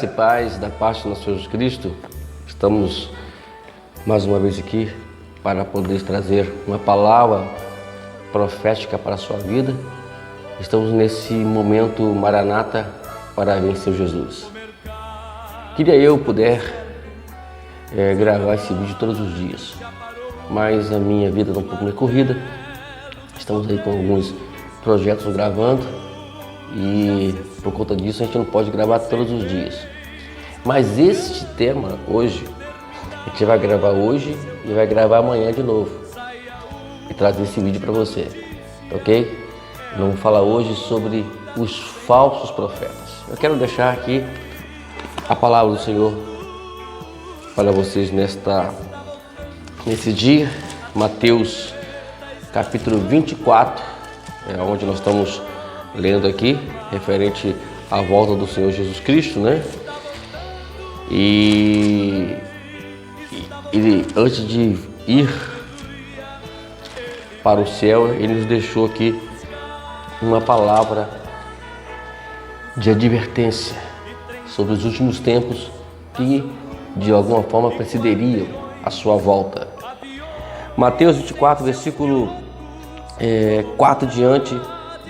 Graça e paz da parte do nosso Jesus Cristo. Estamos mais uma vez aqui para poder trazer uma palavra profética para a sua vida. Estamos nesse momento Maranata para vencer Jesus. Queria eu poder gravar esse vídeo todos os dias, mas a minha vida está um pouco meio corrida. Estamos aí com alguns projetos gravando e por conta disso a gente não pode gravar todos os dias. Mas este tema hoje, a gente vai gravar hoje e vai gravar amanhã de novo e trazer esse vídeo para você, ok? Vamos falar hoje sobre os falsos profetas. Eu quero deixar aqui a palavra do Senhor para vocês nesse dia, Mateus capítulo 24, onde nós estamos lendo aqui, referente à volta do Senhor Jesus Cristo, né? E ele, antes de ir para o céu, ele nos deixou aqui uma palavra de advertência sobre os últimos tempos que, de alguma forma, precederiam a sua volta. Mateus 24, versículo 4 diante,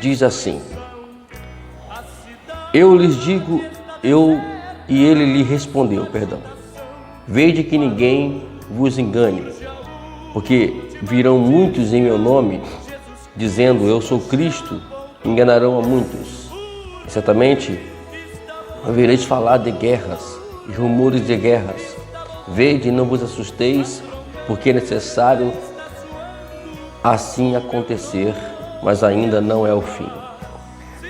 diz assim: E ele lhe respondeu, vede que ninguém vos engane, porque virão muitos em meu nome, dizendo eu sou Cristo, enganarão a muitos. E certamente ouvireis falar de guerras e rumores de guerras. Vede e não vos assusteis, porque é necessário assim acontecer, mas ainda não é o fim.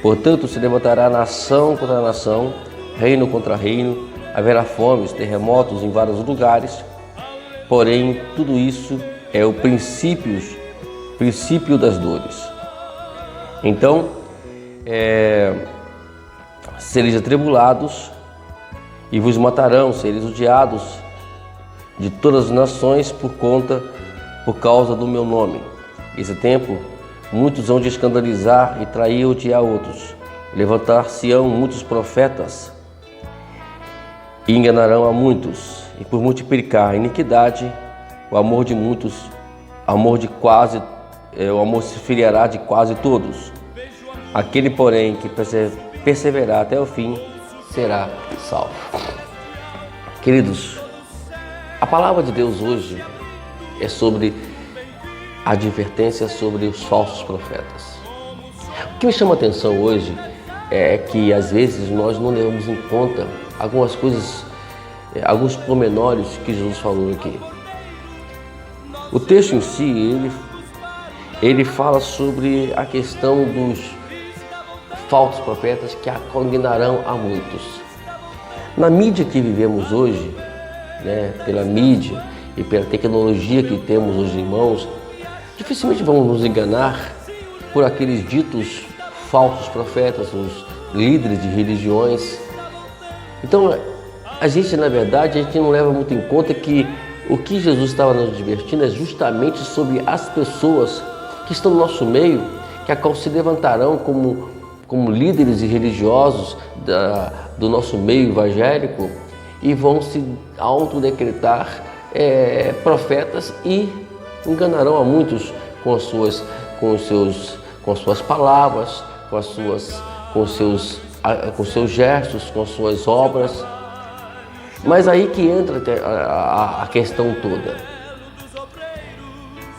Portanto, se levantará nação contra nação, reino contra reino, haverá fomes, terremotos em vários lugares, porém tudo isso é o princípio das dores. Então, sereis atribulados e vos matarão, sereis odiados de todas as nações por causa do meu nome. Esse tempo, muitos hão de escandalizar e trair e odiar outros. Levantar-se-ão muitos profetas e enganarão a muitos. E por multiplicar a iniquidade, o amor se esfriará de quase todos. Aquele, porém, que perseverar até o fim, será salvo. Queridos, a palavra de Deus hoje é sobre a advertência sobre os falsos profetas. O que me chama a atenção hoje é que às vezes nós não levamos em conta algumas coisas, alguns pormenores que Jesus falou aqui. O texto em si, ele fala sobre a questão dos falsos profetas que condenarão a muitos. Na mídia que vivemos hoje, pela mídia e pela tecnologia que temos hoje em mãos, dificilmente vamos nos enganar por aqueles ditos falsos profetas, os líderes de religiões. Então, a gente não leva muito em conta que o que Jesus estava nos advertindo é justamente sobre as pessoas que estão no nosso meio, que se levantarão como líderes e religiosos do nosso meio evangélico e vão se autodecretar profetas e enganarão a muitos com as suas palavras, com seus gestos, com suas obras. Mas aí que entra a questão toda.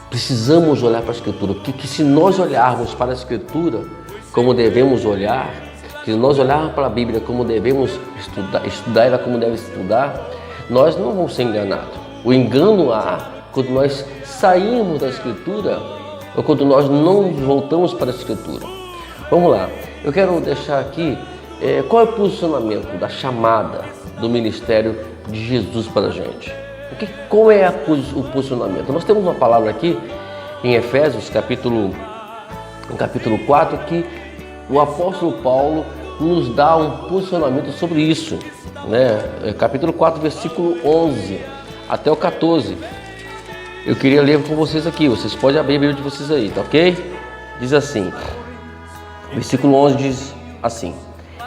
Precisamos olhar para a Escritura, porque se nós olharmos para a Escritura como devemos olhar, se nós olharmos para a Bíblia como devemos estudar ela como deve estudar, nós não vamos ser enganados. O engano há quando nós saímos da Escritura ou quando nós não voltamos para a Escritura. Vamos lá, eu quero deixar aqui qual é o posicionamento da chamada do ministério de Jesus para a gente. Qual é o posicionamento? Nós temos uma palavra aqui em Efésios, capítulo 4, que o apóstolo Paulo nos dá um posicionamento sobre isso, capítulo 4, versículo 11 até o 14. Eu queria ler com vocês aqui, vocês podem abrir a Bíblia de vocês aí, tá ok? Diz assim, versículo 11 diz assim: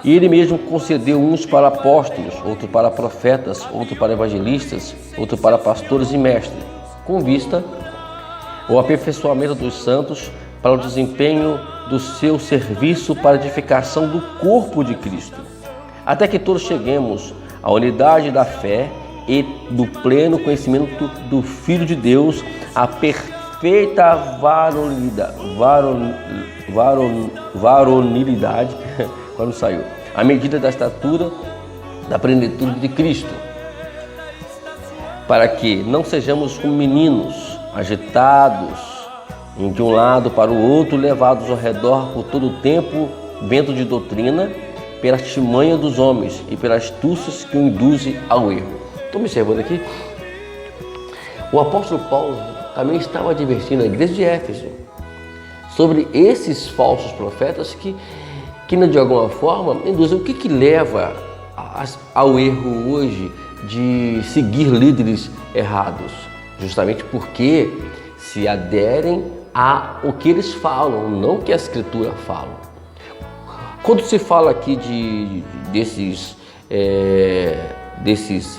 E ele mesmo concedeu uns para apóstolos, outros para profetas, outros para evangelistas, outros para pastores e mestres, com vista ao aperfeiçoamento dos santos, para o desempenho do seu serviço para a edificação do corpo de Cristo, até que todos cheguemos à unidade da fé e do pleno conhecimento do Filho de Deus, a perfeita varonilidade, quando saiu, à medida da estatura da plenitude de Cristo, para que não sejamos como meninos agitados de um lado para o outro, levados ao redor por todo o tempo, vento de doutrina, pela artimanha dos homens e pelas astúcias que o induzem ao erro. Estão me observando aqui? O apóstolo Paulo também estava advertindo a igreja de Éfeso sobre esses falsos profetas que de alguma forma induzem. O que leva ao erro hoje de seguir líderes errados? Justamente porque se aderem o que eles falam, não o que a Escritura fala. Quando se fala aqui desses,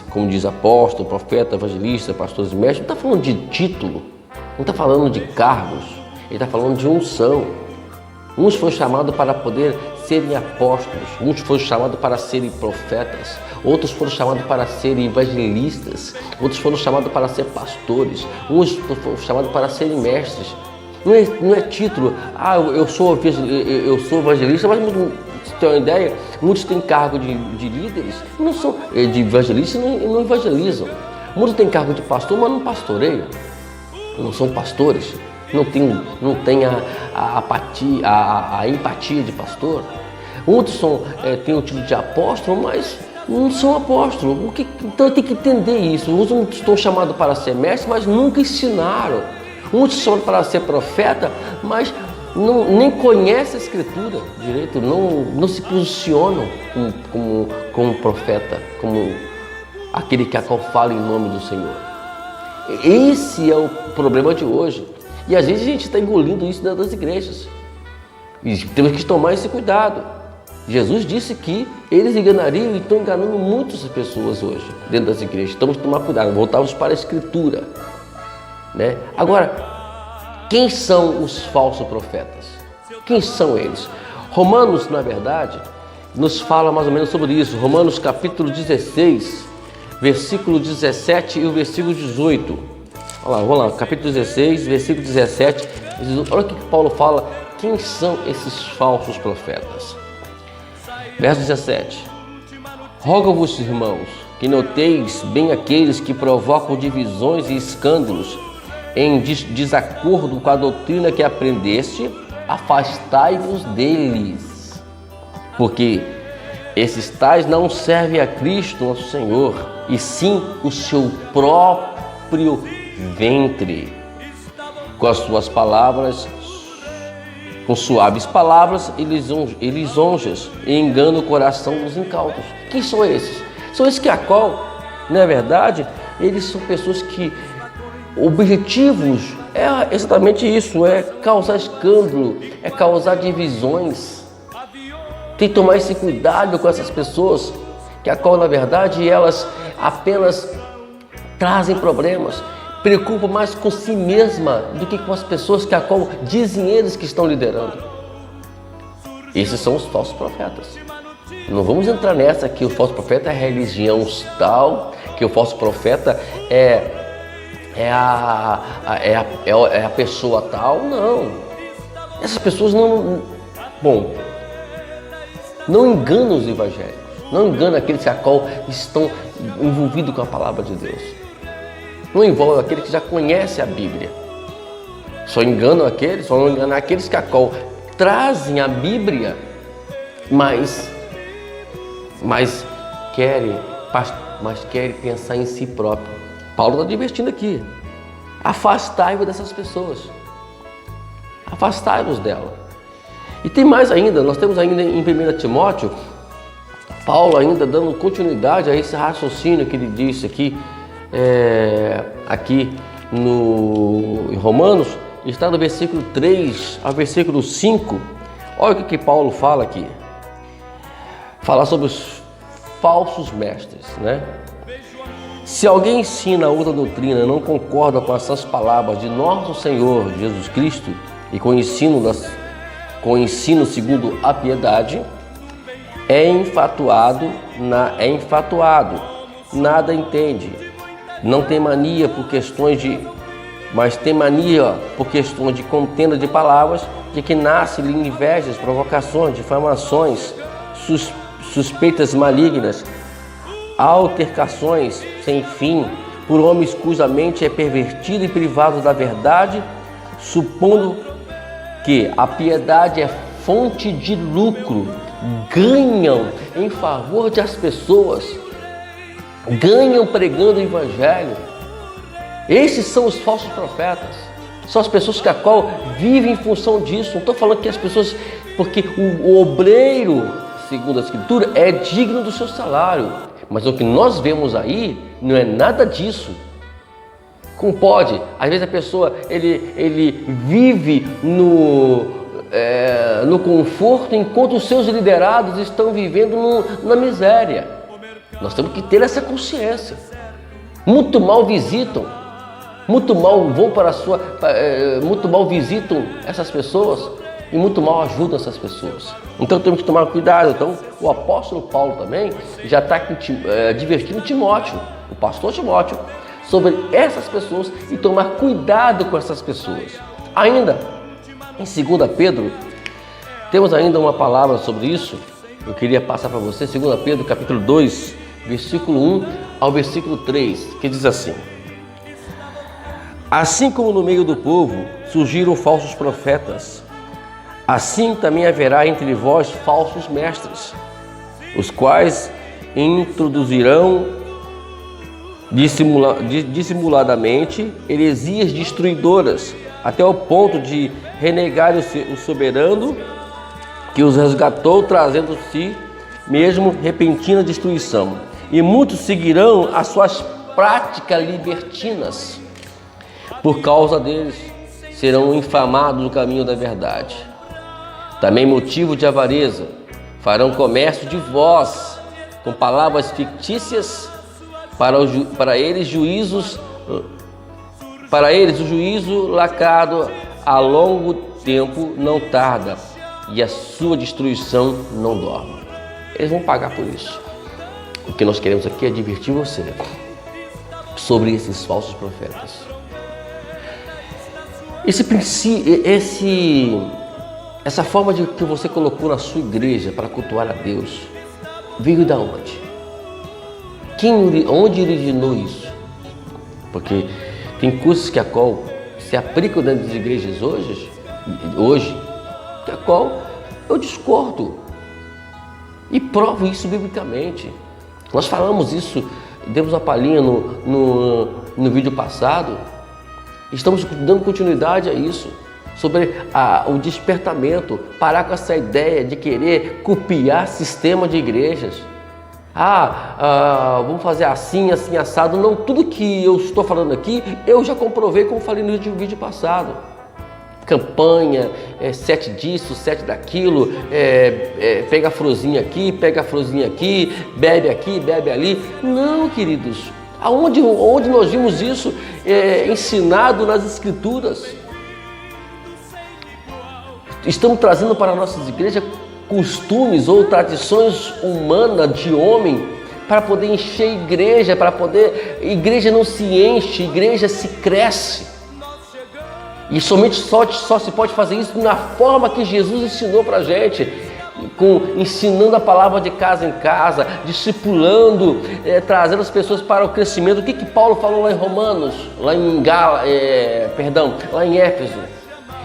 como diz apóstolo, profeta, evangelista, pastores e mestres, não está falando de título, não está falando de cargos, ele está falando de unção. Uns foram chamados para poder serem apóstolos, uns foram chamados para serem profetas, outros foram chamados para serem evangelistas, outros foram chamados para ser pastores, uns foram chamados para serem mestres. Não é título, eu sou evangelista, mas você tem uma ideia, muitos têm cargo de líderes, não são de evangelistas e não evangelizam. Muitos têm cargo de pastor, mas não pastoreiam, não são pastores, não tem a empatia de pastor. Outros têm o título de apóstolo, mas não são apóstolos. Então tem que entender isso. Uns estão chamados para ser mestres, mas nunca ensinaram. Muitos são para ser profeta, mas nem conhecem a Escritura direito, não se posicionam como profeta, como aquele que fala em nome do Senhor. Esse é o problema de hoje. E às vezes a gente está engolindo isso dentro das igrejas. E temos que tomar esse cuidado. Jesus disse que eles enganariam e estão enganando muitas pessoas hoje dentro das igrejas. Temos que tomar cuidado, voltarmos para a Escritura. Né? Agora, quem são os falsos profetas? Quem são eles? Romanos, na verdade, nos fala mais ou menos sobre isso. Romanos capítulo 16, versículo 17 e o versículo 18. Vamos lá, capítulo 16, versículo 17. Olha o que Paulo fala. Quem são esses falsos profetas? Verso 17. Rogo-vos, irmãos, que noteis bem aqueles que provocam divisões e escândalos em desacordo com a doutrina que aprendeste, afastai-vos deles, porque esses tais não servem a Cristo, nosso Senhor, e sim o seu próprio ventre. Com as suas palavras, com suaves palavras e lisonjas, e enganam o coração dos incautos. Quem são esses? São esses que na verdade, eles são pessoas que objetivos é exatamente isso, é causar escândalo, é causar divisões. Tem que tomar esse cuidado com essas pessoas, que na verdade elas apenas trazem problemas, preocupam mais com si mesma do que com as pessoas que dizem eles que estão liderando. Esses são os falsos profetas. Não vamos entrar nessa que o falso profeta é a religião tal, que o falso profeta é a pessoa tal. Não. Essas pessoas não enganam os evangélicos, não enganam aqueles que estão envolvidos com a palavra de Deus. Não envolvem aqueles que já conhecem a Bíblia. Só não enganam aqueles que trazem a Bíblia, mas querem pensar em si próprio. Paulo está advertindo aqui. Afastai-vos dessas pessoas. Afastai-vos dela. E tem mais ainda, nós temos ainda em 1 Timóteo, Paulo ainda dando continuidade a esse raciocínio que ele disse aqui, em Romanos, está no versículo 3 ao versículo 5. Olha o que Paulo fala aqui. falar sobre os falsos mestres, né? Se alguém ensina outra doutrina e não concorda com essas palavras de nosso Senhor Jesus Cristo e com o ensino segundo a piedade, é infatuado, nada entende, não tem mania por questões mas tem mania por questões de contenda de palavras, de que nasce-lhe invejas, provocações, difamações, suspeitas malignas, altercações sem fim, por homens cuja mente é pervertida e privada da verdade, supondo que a piedade é fonte de lucro, ganham em favor das pessoas, ganham pregando o evangelho. Esses são os falsos profetas, são as pessoas que a qual vivem em função disso. Não estou falando que as pessoas, porque o obreiro, segundo a Escritura, é digno do seu salário, mas o que nós vemos aí não é nada disso. Como pode? Às vezes a pessoa ele vive no conforto, enquanto os seus liderados estão vivendo na miséria. Nós temos que ter essa consciência. Muito mal visitam, muito mal vão muito mal visitam essas pessoas e muito mal ajudam essas pessoas. Então temos que tomar cuidado. Então o apóstolo Paulo também já está advertindo Timóteo, o pastor Timóteo, sobre essas pessoas e tomar cuidado com essas pessoas. Ainda em 2 Pedro, temos ainda uma palavra sobre isso. Eu queria passar para você, 2 Pedro capítulo 2, versículo 1 ao versículo 3, que diz assim: assim como no meio do povo surgiram falsos profetas, assim também haverá entre vós falsos mestres, os quais introduzirão dissimuladamente heresias destruidoras, até o ponto de renegar o soberano que os resgatou, trazendo-se mesmo repentina destruição. E muitos seguirão as suas práticas libertinas. Por causa deles, serão infamados no caminho da verdade. Também motivo de avareza, farão comércio de vós, com palavras fictícias, para eles o juízo lacrado a longo tempo não tarda, e a sua destruição não dorme. Eles vão pagar por isso. O que nós queremos aqui é advertir você sobre esses falsos profetas. Essa forma que você colocou na sua igreja para cultuar a Deus, veio da onde? Onde originou isso? Porque tem coisas que a qual se aplicam dentro das igrejas hoje, que a qual eu discordo e provo isso biblicamente. Nós falamos isso, demos uma palhinha no vídeo passado. Estamos dando continuidade a isso, sobre o despertamento, parar com essa ideia de querer copiar sistema de igrejas. Vamos fazer assim, assim, assado. Não, tudo que eu estou falando aqui, eu já comprovei, como falei no vídeo passado. Campanha, 7 disso, 7 daquilo, pega a florzinha aqui, pega a florzinha aqui, bebe ali. Não, queridos, onde nós vimos isso ensinado nas Escrituras? Estamos trazendo para nossas igrejas costumes ou tradições humanas de homem para poder encher a igreja, igreja não se enche, igreja se cresce. E somente só se pode fazer isso na forma que Jesus ensinou para a gente, ensinando a palavra de casa em casa, discipulando, trazendo as pessoas para o crescimento. O que Paulo falou lá em Romanos, lá em Éfeso?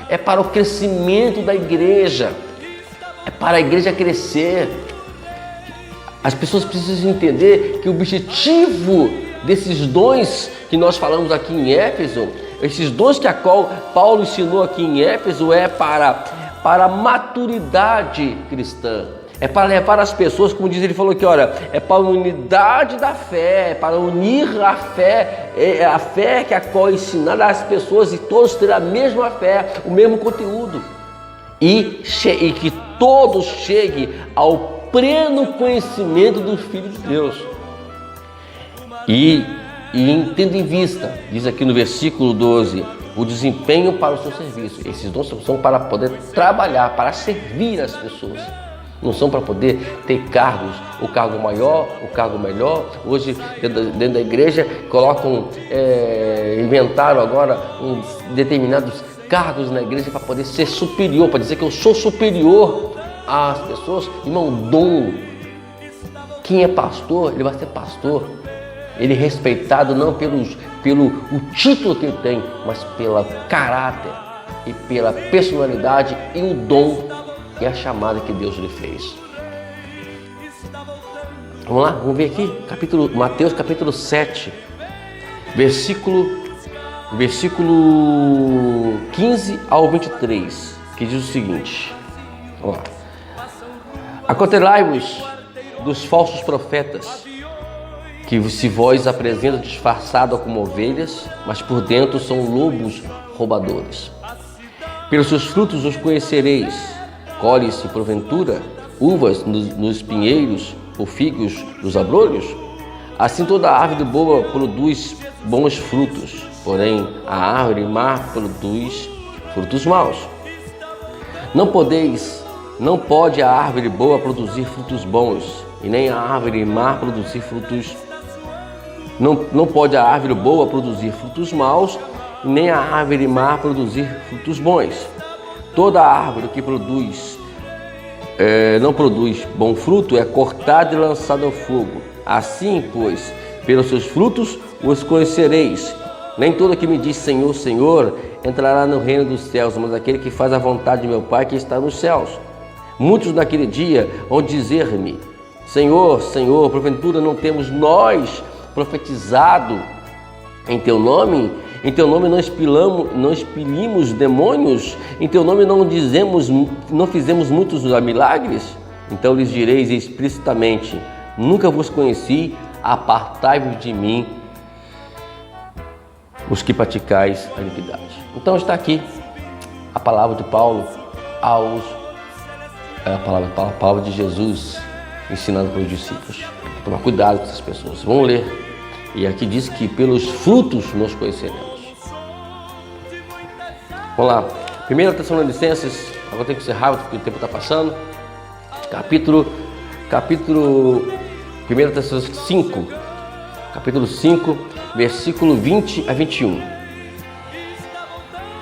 É para o crescimento da igreja, é para a igreja crescer. As pessoas precisam entender que o objetivo desses dons que nós falamos aqui em Éfeso, esses dons que a qual Paulo ensinou aqui em Éfeso, é para a maturidade cristã. É para levar as pessoas, como diz, ele falou aqui, olha, é para a unidade da fé, é para unir a fé que a qual ensinar as pessoas e todos terem a mesma fé, o mesmo conteúdo. E que todos cheguem ao pleno conhecimento do Filho de Deus. E tendo em vista, diz aqui no versículo 12, o desempenho para o seu serviço. Esses dons são para poder trabalhar, para servir as pessoas. Não são para poder ter cargos, o cargo maior, o cargo melhor. Hoje, dentro da igreja, inventaram agora determinados cargos na igreja para poder ser superior, para dizer que eu sou superior às pessoas. Irmão, dom. Quem é pastor, ele vai ser pastor. Ele é respeitado não pelo o título que ele tem, mas pelo caráter e pela personalidade e o dom e a chamada que Deus lhe fez. Vamos lá, vamos ver aqui, Mateus capítulo 7, versículo 15 ao 23, que diz o seguinte, vamos lá. Acautelai-vos dos falsos profetas, que se vós apresentam disfarçado como ovelhas, mas por dentro são lobos roubadores. Pelos seus frutos os conhecereis. Colhe-se, porventura, uvas nos pinheiros ou figos nos abrolhos? Assim toda árvore boa produz bons frutos, porém a árvore má produz frutos maus. Não pode a árvore boa produzir frutos bons, e nem a árvore má produzir frutos. Não pode a árvore boa produzir frutos maus, e nem a árvore má produzir frutos bons. Toda árvore que não produz bom fruto é cortada e lançada ao fogo. Assim, pois, pelos seus frutos os conhecereis. Nem todo que me diz Senhor, Senhor, entrará no reino dos céus, mas aquele que faz a vontade de meu Pai que está nos céus. Muitos naquele dia vão dizer-me, Senhor, Senhor, porventura não temos nós profetizado em teu nome? Em teu nome não expelimos demônios? Em teu nome não fizemos muitos milagres? Então lhes direis explicitamente, nunca vos conheci, apartai-vos de mim, os que praticais a iniquidade. Então está aqui a palavra de Paulo a palavra de Jesus ensinando para os discípulos. Tomar cuidado com essas pessoas. Vamos ler. E aqui diz que pelos frutos nós conheceremos. Vamos lá. 1 Tessalonicenses, agora tem que ser rápido porque o tempo está passando. Capítulo 1 Tessalonicenses 5, capítulo 5, versículo 20 a 21.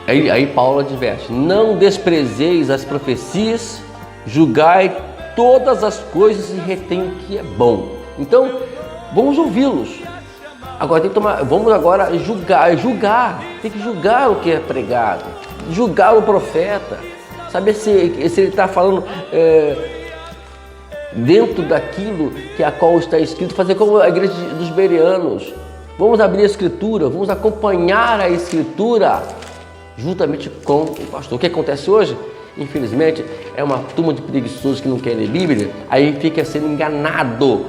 Aí Paulo adverte, não desprezeis as profecias, julgai todas as coisas e retém o que é bom. Então, vamos ouvi-los. Agora vamos agora julgar, tem que julgar o que é pregado, julgar o profeta, saber se ele está falando dentro daquilo que a qual está escrito, fazer como a igreja dos bereanos. Vamos abrir a escritura, vamos acompanhar a escritura juntamente com o pastor. O que acontece hoje? Infelizmente, é uma turma de preguiçosos que não querem ler Bíblia, aí fica sendo enganado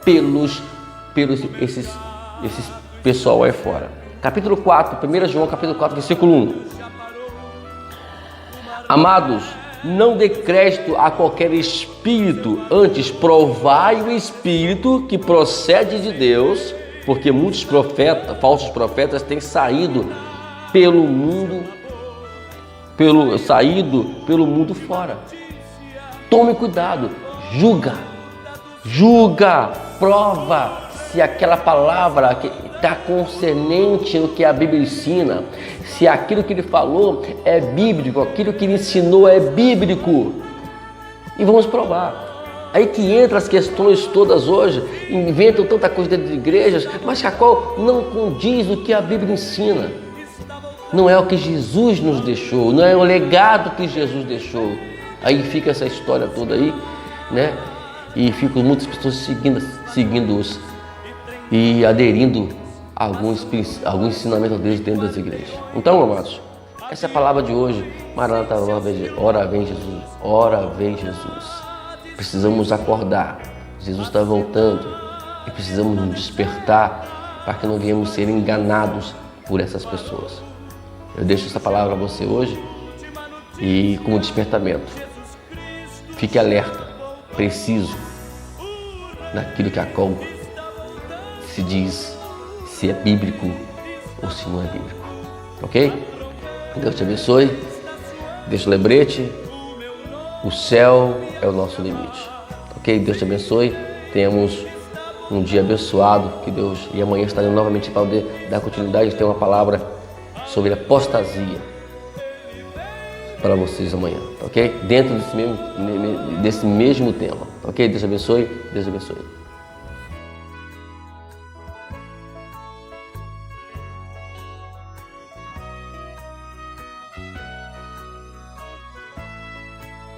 pelos esses pessoal aí fora. Capítulo 4, 1 João capítulo 4, versículo 1. Amados, não dê crédito a qualquer espírito, antes provai o espírito que procede de Deus, porque muitos falsos profetas têm saído pelo mundo fora. Tome cuidado, julga, prova se aquela palavra que está concernente no que a Bíblia ensina, se aquilo que ele falou é bíblico, aquilo que ele ensinou é bíblico. E vamos provar. Aí que entra as questões todas hoje, inventam tanta coisa dentro de igrejas, mas a qual não condiz o que a Bíblia ensina. Não é o que Jesus nos deixou, não é o legado que Jesus deixou. Aí fica essa história toda aí, né? E ficam muitas pessoas seguindo-os e aderindo a alguns ensinamentos deles dentro das igrejas. Então, amados, essa é a palavra de hoje. Maranata, ora vem Jesus, ora vem Jesus. Precisamos acordar, Jesus está voltando e precisamos nos despertar para que não venhamos ser enganados por essas pessoas. Eu deixo essa palavra a você hoje e como despertamento. Fique alerta, preciso naquilo que a qual se diz se é bíblico ou se não é bíblico. Ok? Deus te abençoe. Deixa o lembrete. O céu é o nosso limite. Ok? Deus te abençoe. Tenhamos um dia abençoado. Que Deus... E amanhã estaremos novamente para poder dar continuidade. Tem uma palavra sobre apostasia para vocês amanhã. Ok? Dentro desse mesmo tema. Ok? Deus te abençoe. Deus te abençoe.